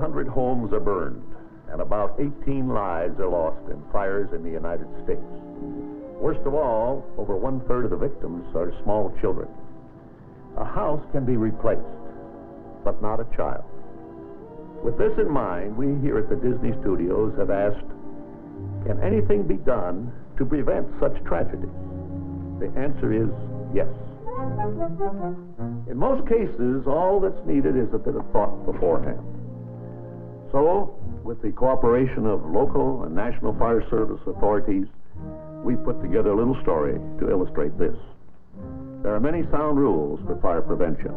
100 homes are burned, and about 18 lives are lost in fires in the United States. Worst of all, over 1/3 of the victims are small children. A house can be replaced, but not a child. With this in mind, we here at the Disney Studios have asked, can anything be done to prevent such tragedies? The answer is yes. In most cases, all that's needed is a bit of thought beforehand. So, with the cooperation of local and National Fire Service authorities, we put together a little story to illustrate this. There are many sound rules for fire prevention.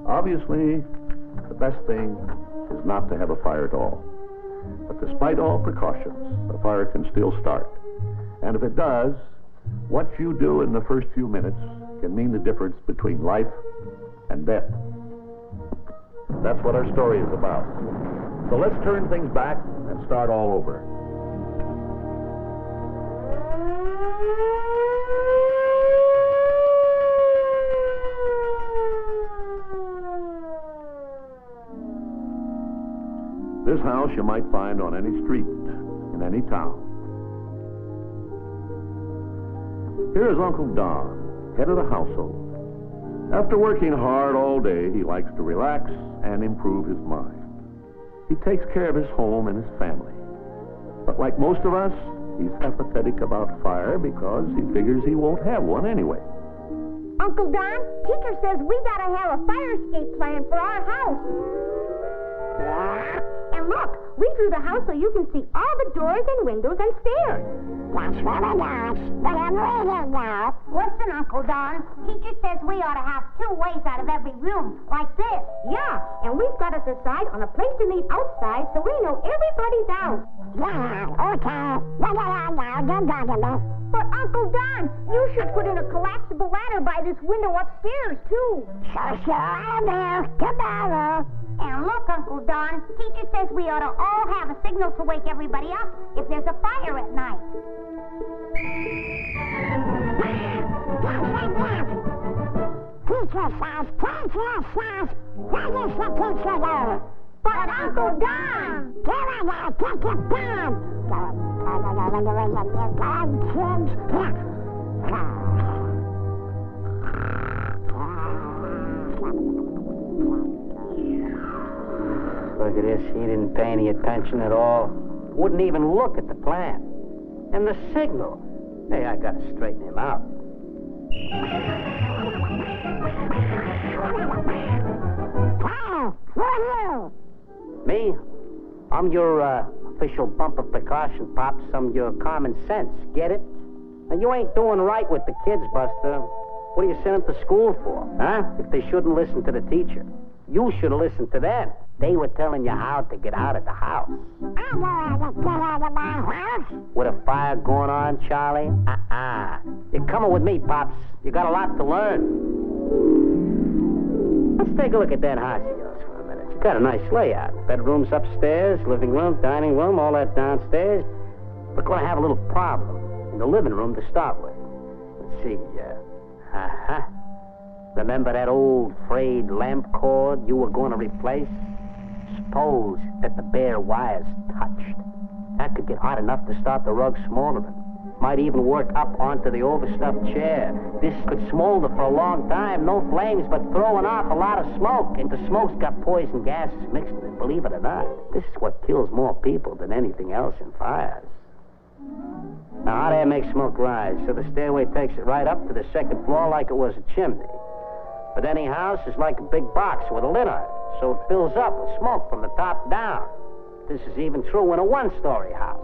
Obviously, the best thing is not to have a fire at all. But despite all precautions, a fire can still start. And if it does, what you do in the first few minutes can mean the difference between life and death. That's what our story is about. So let's turn things back and start all over. This house you might find on any street, in any town. Here is Uncle Don, head of the household. After working hard all day, he likes to relax and improve his mind. He takes care of his home and his family. But like most of us, he's apathetic about fire because he figures he won't have one anyway. Uncle Don, teacher says we gotta have a fire escape plan for our house. And look, we drew the house so you can see all the doors and windows and stairs. That's what it does, but I'm reading now. Listen, Uncle Don, teacher says we ought to have 2 ways out of every room, like this. Yeah, and we've got to decide on a place to meet outside so we know everybody's out. Yeah, okay. What do I know? Don't bother me. But Uncle Don, you should put in a collapsible ladder by this window upstairs, too. Sure, I'll do. Tomorrow. And look, Uncle Don, teacher says we ought to all have a signal to wake everybody up if there's a fire at night. Teacher says, what is the teacher do? But Uncle Don! Get on there, take your pen! Look at this, he didn't pay any attention at all. Wouldn't even look at the plan. And the signal. Hey, I gotta straighten him out. Hey, who are you? Me? I'm your official bumper precaution, Pops. I'm your common sense. Get it? Now, you ain't doing right with the kids, Buster. What do you send them to school for, huh? If they shouldn't listen to the teacher. You should have listened to them. They were telling you how to get out of the house. I know how to get out of my house. With a fire going on, Charlie? You're coming with me, Pops. You got a lot to learn. Let's take a look at that house of yours for a minute. You got a nice layout. Bedrooms upstairs, living room, dining room, all that downstairs. We're going to have a little problem in the living room to start with. Let's see, remember that old frayed lamp cord you were going to replace? Suppose that the bare wires touched. That could get hot enough to start the rug smoldering. Might even work up onto the overstuffed chair. This could smolder for a long time, no flames, but throwing off a lot of smoke. And the smoke's got poison gases mixed in it, believe it or not. This is what kills more people than anything else in fires. Now, hot air makes smoke rise, so the stairway takes it right up to the second floor like it was a chimney. But any house is like a big box with a lid on it, so it fills up with smoke from the top down. This is even true in a one-story house.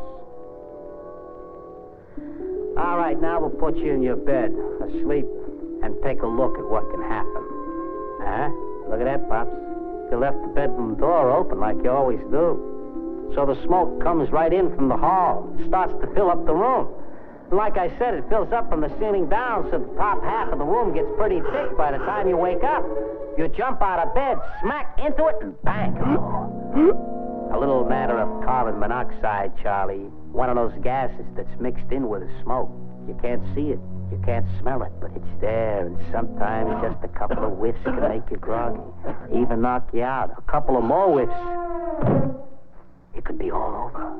All right, now we'll put you in your bed, asleep, and take a look at what can happen. Look at that, Pops. You left the bedroom door open like you always do. So the smoke comes right in from the hall, starts to fill up the room. Like I said, it fills up from the ceiling down, so the top half of the room gets pretty thick by the time you wake up. You jump out of bed, smack into it, and bang. A little matter of carbon monoxide, Charlie. One of those gases that's mixed in with the smoke. You can't see it, you can't smell it, but it's there, and sometimes just a couple of whiffs can make you groggy. Even knock you out. A couple of more whiffs, it could be all over.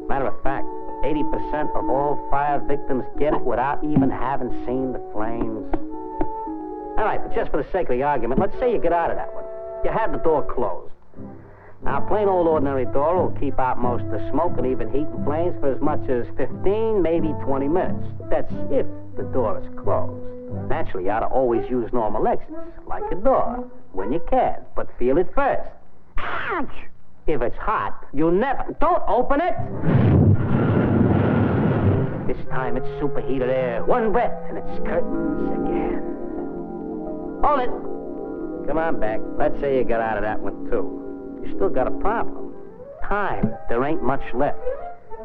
Matter of fact, 80% of all fire victims get it without even having seen the flames. All right, but just for the sake of the argument, let's say you get out of that one. You have the door closed. Now, a plain old ordinary door will keep out most of the smoke and even heat and flames for as much as 15, maybe 20 minutes. That's if the door is closed. Naturally, you ought to always use normal exits, like a door, when you can, but feel it first. Ouch! If it's hot, you never... Don't open it! This time it's superheated air. One breath, and it's curtains again. Hold it! Come on back. Let's say you got out of that one, too. You still got a problem. Time. There ain't much left.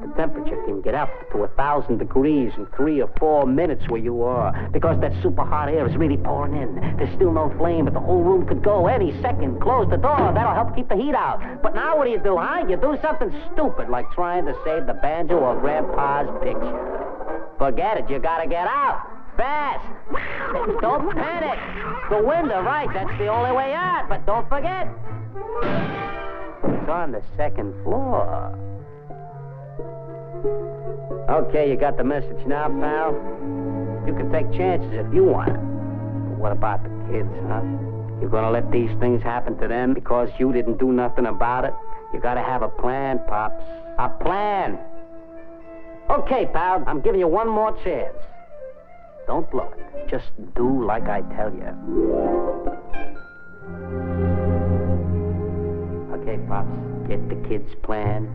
The temperature can get up to 1,000 degrees in 3 or 4 minutes where you are, because that super hot air is really pouring in. There's still no flame, but the whole room could go any second. Close the door. That'll help keep the heat out. But now what do? Huh? You do something stupid, like trying to save the banjo or Grandpa's picture. Forget it. You gotta get out. Fast. Don't panic. The window, right. That's the only way out. But don't forget, it's on the second floor. Okay, you got the message now, pal? You can take chances if you want. But what about the kids, huh? You're gonna let these things happen to them because you didn't do nothing about it? You gotta have a plan, Pops. A plan! Okay, pal, I'm giving you one more chance. Don't blow it. Just do like I tell you. Okay, Pops, get the kids' plan.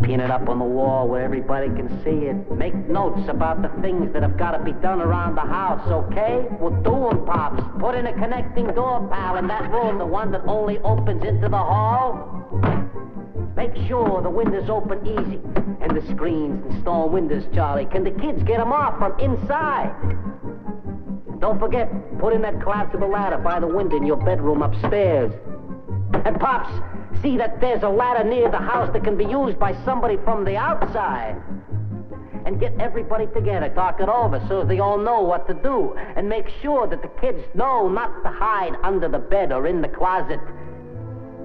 Pin it up on the wall where everybody can see it. Make notes about the things that have got to be done around the house, okay? Well, do them, Pops. Put in a connecting door, pal, in that room, the one that only opens into the hall. Make sure the windows open easy. And the screens and storm windows, Charlie. Can the kids get them off from inside? Don't forget, put in that collapsible ladder by the window in your bedroom upstairs. And, Pops, see that there's a ladder near the house that can be used by somebody from the outside. And get everybody together, talk it over so they all know what to do. And make sure that the kids know not to hide under the bed or in the closet.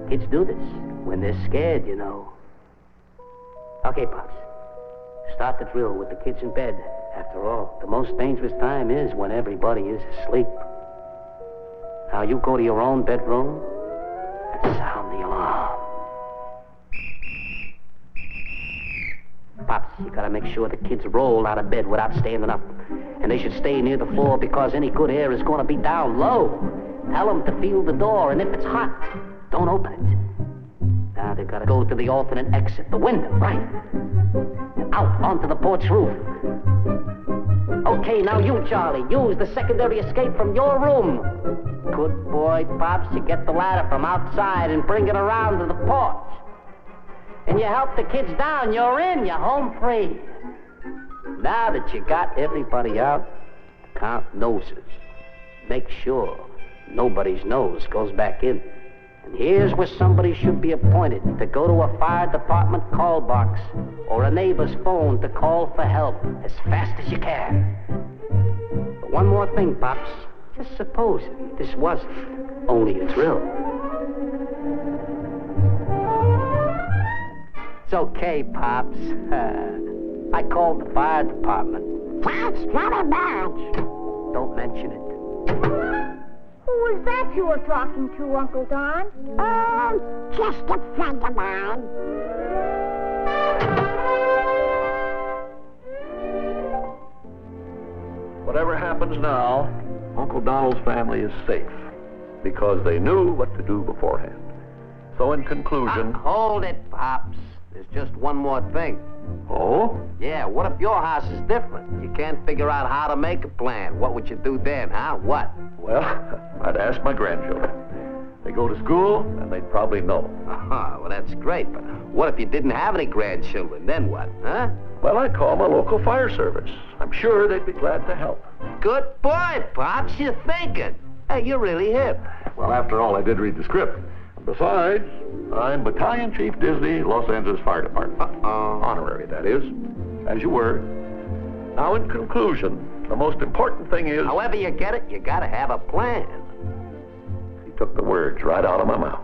Kids do this when they're scared, you know. Okay, Pops. Start the drill with the kids in bed. After all, the most dangerous time is when everybody is asleep. Now you go to your own bedroom and sound the alarm. Pops, you gotta make sure the kids roll out of bed without standing up. And they should stay near the floor because any good air is gonna be down low. Tell them to feel the door, and if it's hot, don't open it. Now they've gotta go to the alternate exit, the window, right? And out onto the porch roof. Okay, now you, Charlie, use the secondary escape from your room. Good boy, Pops. You get the ladder from outside and bring it around to the porch. And you help the kids down. You're in. You're home free. Now that you got everybody out, count noses. Make sure nobody's nose goes back in. And here's where somebody should be appointed to go to a fire department call box or a neighbor's phone to call for help as fast as you can. But one more thing, Pops. Just suppose this wasn't only a drill. It's okay, Pops. I called the fire department. That's very bad. Don't mention it. Who was that you were talking to, Uncle Don? Oh, just a friend of mine. Whatever happens now, Uncle Donald's family is safe because they knew what to do beforehand. So in conclusion... Hold it, Pops. There's just one more thing. Oh? Yeah, what if your house is different? You can't figure out how to make a plan. What would you do then, huh? What? Well, I'd ask my grandchildren. They go to school, and they'd probably know. Well, that's great, but what if you didn't have any grandchildren? Then what, huh? Well, I'd call my local fire service. I'm sure they'd be glad to help. Good boy, Pops. You're thinking. Hey, you're really hip. Well, after all, I did read the script. Besides, I'm Battalion Chief Disney, Los Angeles Fire Department. Honorary, that is, as you were. Now, in conclusion, the most important thing is... However you get it, you gotta have a plan. He took the words right out of my mouth.